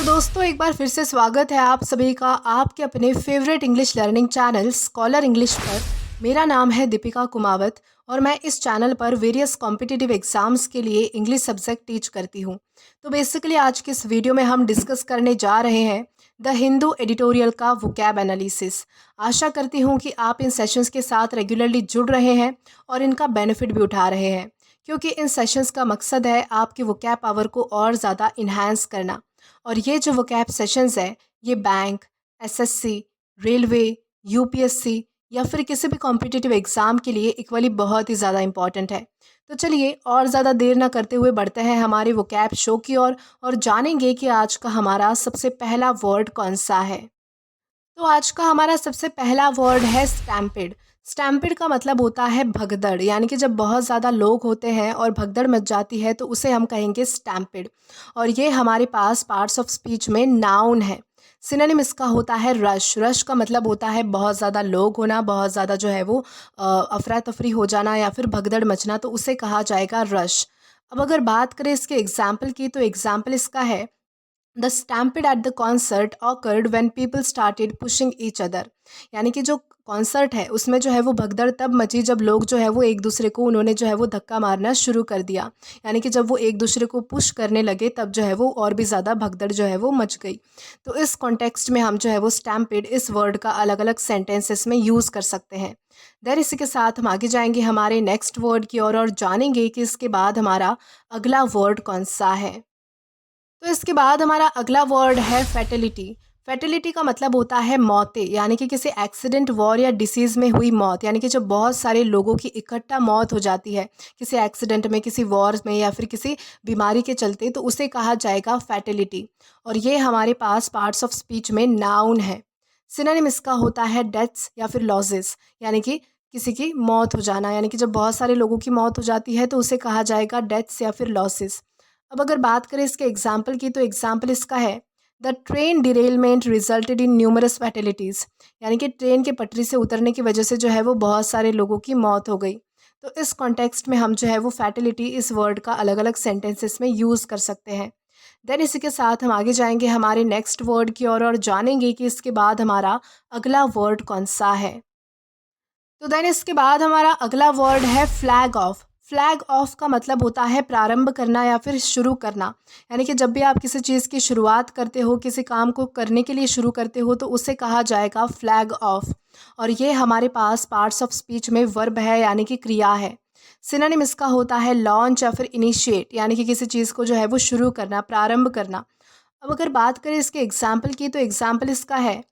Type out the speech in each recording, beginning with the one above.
दोस्तों एक बार फिर से स्वागत है आप सभी का आपके अपने favourite English learning channel scholar English पर। मेरा नाम है दीपिका कुमावत और मैं इस चैनल पर वेरियस कॉम्पिटिटिव एग्जाम्स के लिए इंग्लिश सब्जेक्ट टीच करती हूँ। तो बेसिकली आज की इस वीडियो में हम डिस्कस करने जा रहे हैं द हिंदू एडिटोरियल का वोकैब एनालिसिस। आशा करती हूँ कि आप इन सेशंस के साथ रेगुलरली जुड़ रहे हैं और इनका बेनिफिट भी उठा रहे हैं, क्योंकि इन सेशंस का मकसद है आपके वोकैब पावर को और ज़्यादा इन्हांस करना। और ये जो वोकैब सेशंस है ये बैंक, एसएससी, रेलवे, यूपीएससी या फिर किसी भी कॉम्पिटिटिव एग्ज़ाम के लिए इक्वली बहुत ही ज़्यादा इंपॉर्टेंट है। तो चलिए और ज़्यादा देर ना करते हुए बढ़ते हैं हमारे वोकैब शो की ओर और जानेंगे कि आज का हमारा सबसे पहला वर्ड कौन सा है। तो आज का हमारा सबसे पहला वर्ड है स्टैम्पिड। स्टैम्पिड का मतलब होता है भगदड़, यानी कि जब बहुत ज़्यादा लोग होते हैं और भगदड़ मच जाती है तो उसे हम कहेंगे स्टैम्पिड। और ये हमारे पास पार्ट्स ऑफ स्पीच में नाउन है। सिनोनिम इसका होता है रश। रश का मतलब होता है बहुत ज़्यादा लोग होना, बहुत ज़्यादा जो है वो अफरा तफरी हो जाना या फिर भगदड़ मचना, तो उसे कहा जाएगा रश। अब अगर बात करें इसके एग्जाम्पल की तो एग्जाम्पल इसका है the stampede at the concert occurred when people started pushing each other. यानी कि जो कॉन्सर्ट है उसमें जो है वो भगदड़ तब मची जब लोग जो है वो एक दूसरे को उन्होंने जो है वो धक्का मारना शुरू कर दिया। यानी कि जब वो एक दूसरे को पुश करने लगे तब जो है वो और भी ज़्यादा भगदड़ जो है वो मच गई। तो इस कॉन्टेक्स्ट में हम जो है वो स्टैम्पिड इस वर्ड का अलग अलग सेंटेंसेस में यूज़ कर सकते हैं। देन इसी के साथ हम आगे जाएंगे हमारे नेक्स्ट वर्ड की ओर और जानेंगे कि इसके बाद हमारा अगला वर्ड कौन सा है। तो इसके बाद हमारा अगला वर्ड है फैटेलिटी। फैटेलिटी का मतलब होता है मौतें, यानी कि किसी एक्सीडेंट, वॉर या डिसीज़ में हुई मौत। यानी कि जब बहुत सारे लोगों की इकट्ठा मौत हो जाती है किसी एक्सीडेंट में, किसी वॉर में या फिर किसी बीमारी के चलते, तो उसे कहा जाएगा फैटेलिटी। और ये हमारे पास पार्ट्स ऑफ स्पीच में नाउन है। सिनोनिम इसका होता है डेथ्स या फिर लॉसेस, यानी कि किसी की मौत हो जाना। यानी कि जब बहुत सारे लोगों की मौत हो जाती है तो उसे कहा जाएगा डेथ्स या फिर लॉसेस। अब अगर बात करें इसके एग्जाम्पल की तो एग्जाम्पल इसका है the train derailment resulted in numerous फैटेलिटीज़। यानी कि ट्रेन के पटरी से उतरने की वजह से जो है वो बहुत सारे लोगों की मौत हो गई। तो इस कॉन्टेक्स्ट में हम जो है वो फैटेलिटी इस वर्ड का अलग अलग सेंटेंसेस में यूज़ कर सकते हैं। देन इसी के साथ हम आगे जाएंगे हमारे नेक्स्ट वर्ड की ओर और जानेंगे कि इसके बाद हमारा अगला वर्ड कौन सा है। तो देन इसके बाद हमारा अगला वर्ड है फ्लैग ऑफ। फ्लैग ऑफ का मतलब होता है प्रारंभ करना या फिर शुरू करना। यानी कि जब भी आप किसी चीज़ की शुरुआत करते हो, किसी काम को करने के लिए शुरू करते हो, तो उसे कहा जाएगा फ्लैग ऑफ। और ये हमारे पास पार्ट्स ऑफ स्पीच में वर्ब है, यानी कि क्रिया है। सिनोनिम इसका होता है लॉन्च या फिर इनिशिएट, यानी कि किसी चीज़ को जो है वो शुरू करना, प्रारंभ करना। अब अगर बात करें इसके एग्जाम्पल की तो एग्जाम्पल इसका है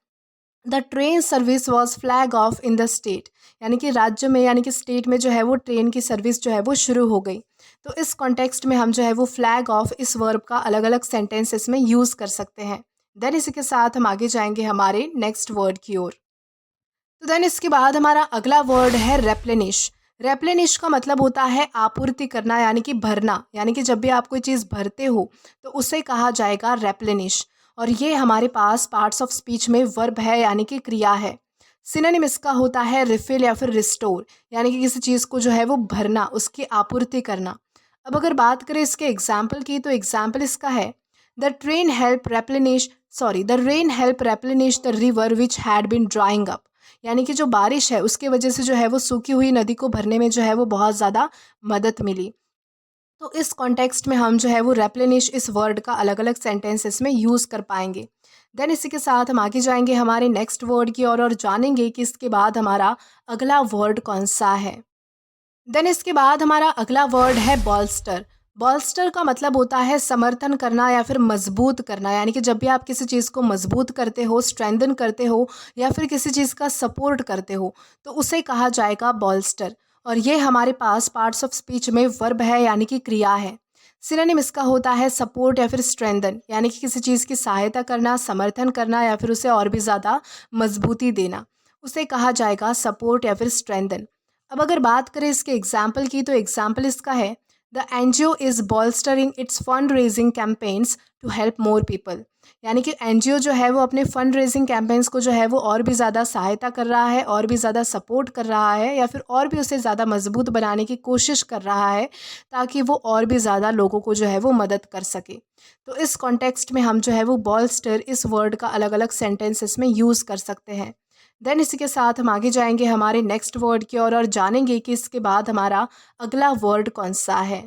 the train service was flag of in the state. यानी कि राज्य में, यानी कि स्टेट में जो है वो ट्रेन की सर्विस जो है वो शुरू हो गई। तो इस कॉन्टेक्स्ट में हम जो है वो फ्लैग ऑफ इस वर्ब का अलग अलग सेंटेंसेस में यूज़ कर सकते हैं। देन इसी के साथ हम आगे जाएंगे हमारे नेक्स्ट वर्ड की ओर। तो देन इसके बाद हमारा अगला वर्ड है रेप्लेनिश। रेप्लेनिश का मतलब होता है आपूर्ति करना, यानी कि भरना। यानी कि जब भी आप कोई चीज़ भरते हो तो उसे कहा जाएगा रेप्लेनिश। और ये हमारे पास पार्ट्स ऑफ स्पीच में वर्ब है, यानी कि क्रिया है। सिनोनिम इसका होता है रिफिल या फिर रिस्टोर, यानी कि किसी चीज़ को जो है वो भरना, उसकी आपूर्ति करना। अब अगर बात करें इसके एग्जाम्पल की तो एग्जाम्पल इसका है the rain help replenish the river which had been drying up. यानी कि जो बारिश है उसके वजह से जो है वो सूखी हुई नदी को भरने में जो है वो बहुत ज़्यादा मदद मिली। तो इस कॉन्टेक्स्ट में हम जो है वो रेप्लेनिश इस वर्ड का अलग अलग सेंटेंसेस में यूज़ कर पाएंगे। देन इसी के साथ हम आगे जाएंगे हमारे नेक्स्ट वर्ड की ओर और जानेंगे कि इसके बाद हमारा अगला वर्ड कौन सा है। देन इसके बाद हमारा अगला वर्ड है बॉल्स्टर। बॉल्स्टर का मतलब होता है समर्थन करना या फिर मजबूत करना। यानी कि जब भी आप किसी चीज़ को मजबूत करते हो, स्ट्रेंथन करते हो या फिर किसी चीज़ का सपोर्ट करते हो, तो उसे कहा जाएगा बॉल्स्टर। और ये हमारे पास पार्ट्स ऑफ स्पीच में वर्ब है, यानी कि क्रिया है। सिनोनिम इसका होता है सपोर्ट या फिर स्ट्रेंथन, यानी कि किसी चीज़ की सहायता करना, समर्थन करना या फिर उसे और भी ज़्यादा मजबूती देना। उसे कहा जाएगा सपोर्ट या फिर स्ट्रेंथन। अब अगर बात करें इसके एग्जाम्पल की तो एग्जाम्पल इसका है the NGO is bolstering its fund raising campaigns to help more people. यानी कि एनजीओ जो है वो अपने फंड रेजिंग कैंपेन्स को जो है वो और भी ज़्यादा सहायता कर रहा है, और भी ज़्यादा सपोर्ट कर रहा है, या फिर और भी उसे ज़्यादा मजबूत बनाने की कोशिश कर रहा है, ताकि वो और भी ज़्यादा लोगों को जो है वो मदद कर सके। तो इस कॉन्टेक्स्ट में हम जो है वो बॉल्स्टर इस वर्ड का अलग अलग सेंटेंसेस में यूज़ कर सकते हैं। देन इसी के साथ हम आगे जाएंगे हमारे नेक्स्ट वर्ड की ओर और जानेंगे कि इसके बाद हमारा अगला वर्ड कौन सा है।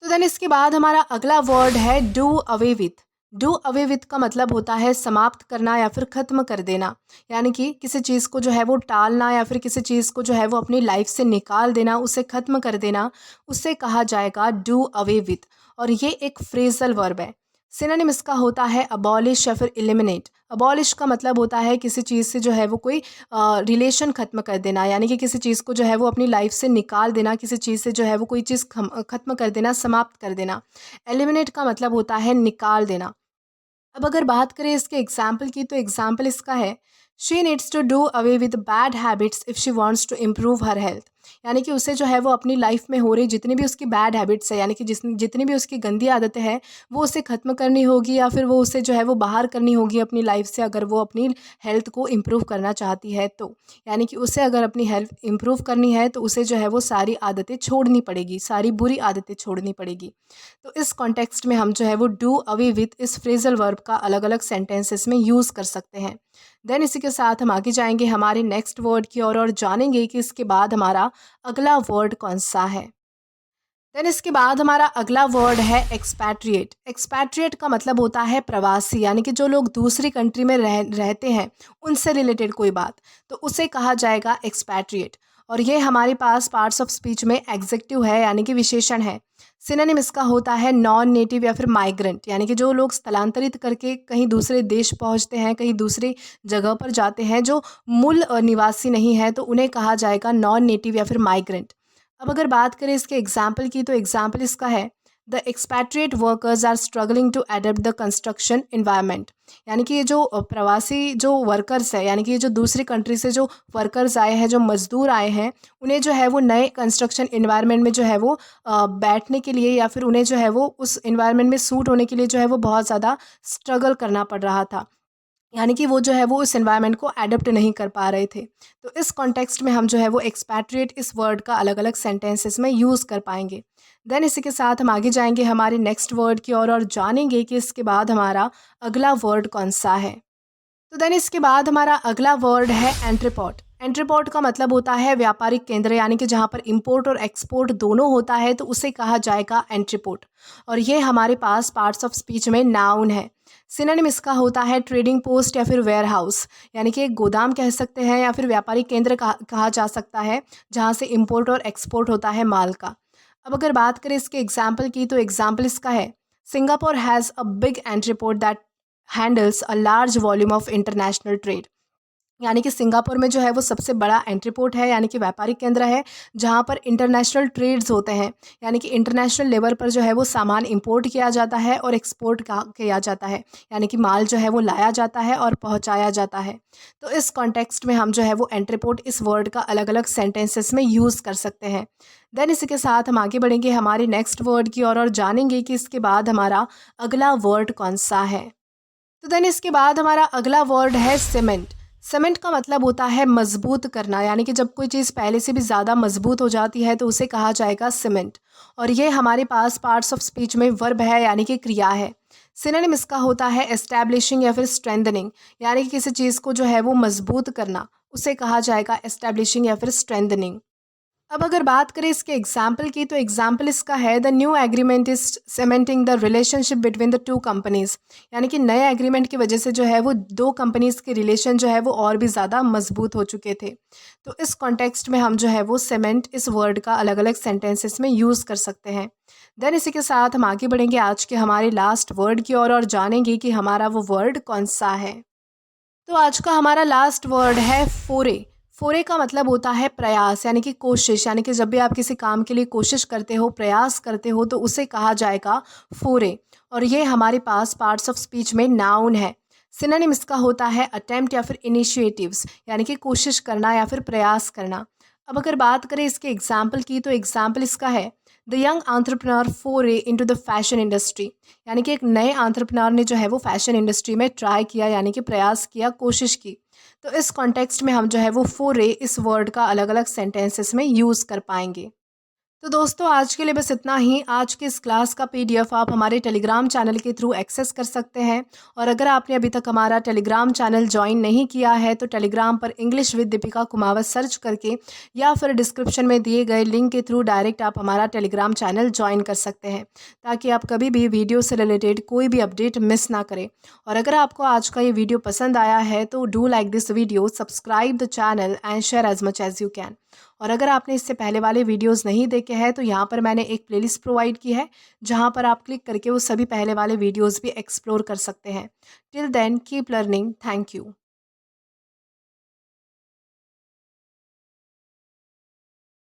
तो देन इसके बाद हमारा अगला वर्ड है do away with. Do away with का मतलब होता है समाप्त करना या फिर ख़त्म कर देना। यानी कि किसी चीज़ को जो है वो टालना, या फिर किसी चीज़ को जो है वो अपनी लाइफ से निकाल देना, उसे ख़त्म कर देना, उसे कहा जाएगा डू अवे विथ। और ये एक फ्रेजल वर्ब है। सिनोनिम इसका होता है अबॉलिश या फिर एलिमिनेट। अबॉलिश का मतलब होता है किसी चीज़ से जो है वो कोई रिलेशन ख़त्म कर देना, यानी कि किसी चीज़ को जो है वो अपनी लाइफ से निकाल देना, किसी चीज़ से जो है वो कोई चीज़ ख़त्म कर देना, समाप्त कर देना। एलिमिनेट का मतलब होता है निकाल देना। अब अगर बात करें इसके एग्जाम्पल की, तो एग्जाम्पल इसका है she needs to do away with bad habits if she wants to improve her health. यानी कि उसे जो है वो अपनी लाइफ में हो रही जितनी भी उसकी बैड हैबिट्स है, यानी कि जितनी भी उसकी गंदी आदतें हैं, वो उसे ख़त्म करनी होगी, या फिर वो उसे जो है वो बाहर करनी होगी अपनी लाइफ से, अगर वो अपनी हेल्थ को इम्प्रूव करना चाहती है तो। यानी कि उसे अगर अपनी हेल्थ इम्प्रूव करनी है तो उसे जो है वो सारी आदतें छोड़नी पड़ेगी, सारी बुरी आदतें छोड़नी पड़ेगी। तो इस कॉन्टेक्स्ट में हम जो है वो डू अवे विथ इस फ्रेजल वर्ब का अलग अलग सेंटेंसेस में यूज़ कर सकते हैं। देन इसी के साथ हम आगे जाएंगे हमारे नेक्स्ट वर्ड की ओर और जानेंगे कि इसके बाद हमारा अगला वर्ड कौन सा है। देन इसके बाद हमारा अगला वर्ड है एक्सपैट्रिएट। एक्सपैट्रिएट का मतलब होता है प्रवासी, यानी कि जो लोग दूसरी कंट्री में रहते हैं, उनसे रिलेटेड कोई बात, तो उसे कहा जाएगा एक्सपैट्रिएट। और ये हमारे पास पार्ट्स ऑफ स्पीच में एग्जेक्टिव है, यानी कि विशेषण है। सिनोनिम इसका होता है नॉन नेटिव या फिर माइग्रेंट, यानी कि जो लोग स्थलांतरित करके कहीं दूसरे देश पहुंचते हैं, कहीं दूसरी जगह पर जाते हैं, जो मूल निवासी नहीं है, तो उन्हें कहा जाएगा नॉन नेटिव या फिर माइग्रेंट। अब अगर बात करें इसके एग्जाम्पल की, तो एग्जाम्पल इसका है the expatriate workers are struggling to adapt the construction environment. यानी कि ये जो प्रवासी जो वर्कर्स है, यानी कि ये जो दूसरी कंट्री से जो वर्कर्स आए हैं, जो मज़दूर आए हैं, उन्हें जो है वो नए कंस्ट्रक्शन इन्वायरमेंट में जो है वो बैठने के लिए, या फिर उन्हें जो है वो उस इन्वायरमेंट में सूट होने के लिए जो है वो बहुत ज़्यादा स्ट्रगल करना पड़ रहा था। यानी कि वो जो है वो इस एनवायरनमेंट को एडप्ट नहीं कर पा रहे थे। तो इस कॉन्टेक्स्ट में हम जो है वो एक्सपैट्रिएट इस वर्ड का अलग अलग सेंटेंसेस में यूज़ कर पाएंगे। देन इसी के साथ हम आगे जाएंगे हमारे नेक्स्ट वर्ड की ओर और जानेंगे कि इसके बाद हमारा अगला वर्ड कौन सा है। तो देन इसके बाद हमारा अगला वर्ड है एंट्रीपोर्ट। एंट्रीपोर्ट का मतलब होता है व्यापारिक केंद्र, यानी कि जहाँ पर इंपोर्ट और एक्सपोर्ट दोनों होता है, तो उसे कहा जाएगा एंट्रीपोर्ट। और ये हमारे पास पार्ट्स ऑफ स्पीच में नाउन है। सिनोनिम इसका होता है ट्रेडिंग पोस्ट या फिर वेयर हाउस, यानी कि एक गोदाम कह सकते हैं, या फिर व्यापारिक केंद्र कहा जा सकता है, जहाँ से इंपोर्ट और एक्सपोर्ट होता है माल का। अब अगर बात करें इसके एग्जाम्पल की, तो एग्जाम्पल इसका है Singapore has a big entrepot that handles a large volume of international trade. यानी कि सिंगापुर में जो है वो सबसे बड़ा एंट्रीपोर्ट है, यानी कि व्यापारिक केंद्र है, जहाँ पर इंटरनेशनल ट्रेड्स होते हैं, यानी कि इंटरनेशनल लेवल पर जो है वो सामान इंपोर्ट किया जाता है और एक्सपोर्ट किया जाता है, यानी कि माल जो है वो लाया जाता है और पहुँचाया जाता है। तो इस कॉन्टेक्स्ट में हम जो है वो एंट्रीपोर्ट इस वर्ड का अलग अलग सेंटेंसेस में यूज़ कर सकते हैं। देन इसी के साथ हम आगे बढ़ेंगे हमारे नेक्स्ट वर्ड की ओर और जानेंगे कि इसके बाद हमारा अगला वर्ड कौन सा है। तो देन इसके बाद हमारा अगला वर्ड है सीमेंट। सीमेंट का मतलब होता है मजबूत करना, यानी कि जब कोई चीज़ पहले से भी ज़्यादा मजबूत हो जाती है तो उसे कहा जाएगा सीमेंट। और ये हमारे पास पार्ट्स ऑफ स्पीच में वर्ब है, यानी कि क्रिया है। सिनोनिम इसका होता है एस्टैब्लिशिंग या फिर स्ट्रेंथनिंग, यानी कि किसी चीज़ को जो है वो मजबूत करना, उसे कहा जाएगा एस्टैब्लिशिंग या फिर स्ट्रेंथनिंग। अब अगर बात करें इसके एग्जाम्पल की, तो एग्जाम्पल इसका है the new agreement is cementing the relationship between the two companies. यानी कि नए एग्रीमेंट की वजह से जो है वो दो कंपनीज के रिलेशन जो है वो और भी ज़्यादा मजबूत हो चुके थे। तो इस कॉन्टेक्स्ट में हम जो है वो सीमेंट इस वर्ड का अलग अलग सेंटेंसेस में यूज़ कर सकते हैं। देन इसी के साथ हम आगे बढ़ेंगे आज के हमारे लास्ट वर्ड की ओर और जानेंगे कि हमारा वो वर्ड कौन सा है। तो आज का हमारा लास्ट वर्ड है फोरे। फोरे का मतलब होता है प्रयास, यानी कि कोशिश, यानी कि जब भी आप किसी काम के लिए कोशिश करते हो, प्रयास करते हो, तो उसे कहा जाएगा फोरे। और ये हमारे पास पार्ट्स ऑफ स्पीच में नाउन है। सिनोनिम इसका होता है अटेम्प्ट या फिर इनिशिएटिव्स, यानी कि कोशिश करना या फिर प्रयास करना। अब अगर बात करें इसके एग्जाम्पल की, तो एग्जाम्पल इसका है द यंग एंटरप्रेन्योर फोरे इनटू द फैशन इंडस्ट्री, यानी कि एक नए एंटरप्रेन्योर ने जो है वो फैशन इंडस्ट्री में ट्राई किया, यानी कि प्रयास किया, कोशिश की। तो इस कॉन्टेक्स्ट में हम जो है वो फोरे इस वर्ड का अलग अलग सेंटेंसेस में यूज़ कर पाएंगे। तो दोस्तों आज के लिए बस इतना ही। आज की इस क्लास का पीडीएफ आप हमारे टेलीग्राम चैनल के थ्रू एक्सेस कर सकते हैं। और अगर आपने अभी तक हमारा टेलीग्राम चैनल ज्वाइन नहीं किया है तो टेलीग्राम पर English with Deepika Kumawat search करके या फिर डिस्क्रिप्शन में दिए गए लिंक के थ्रू डायरेक्ट आप हमारा टेलीग्राम चैनल ज्वाइन कर सकते हैं, ताकि आप कभी भी वीडियो से रिलेटेड कोई भी अपडेट मिस ना करें। और अगर आपको आज का ये वीडियो पसंद आया है तो do like this video, subscribe the channel and share as much as you can. और अगर आपने इससे पहले वाले वीडियोस नहीं देखे हैं तो यहाँ पर मैंने एक प्लेलिस्ट प्रोवाइड की है, जहाँ पर आप क्लिक करके वो सभी पहले वाले वीडियोस भी एक्सप्लोर कर सकते हैं। Till then keep learning. Thank you.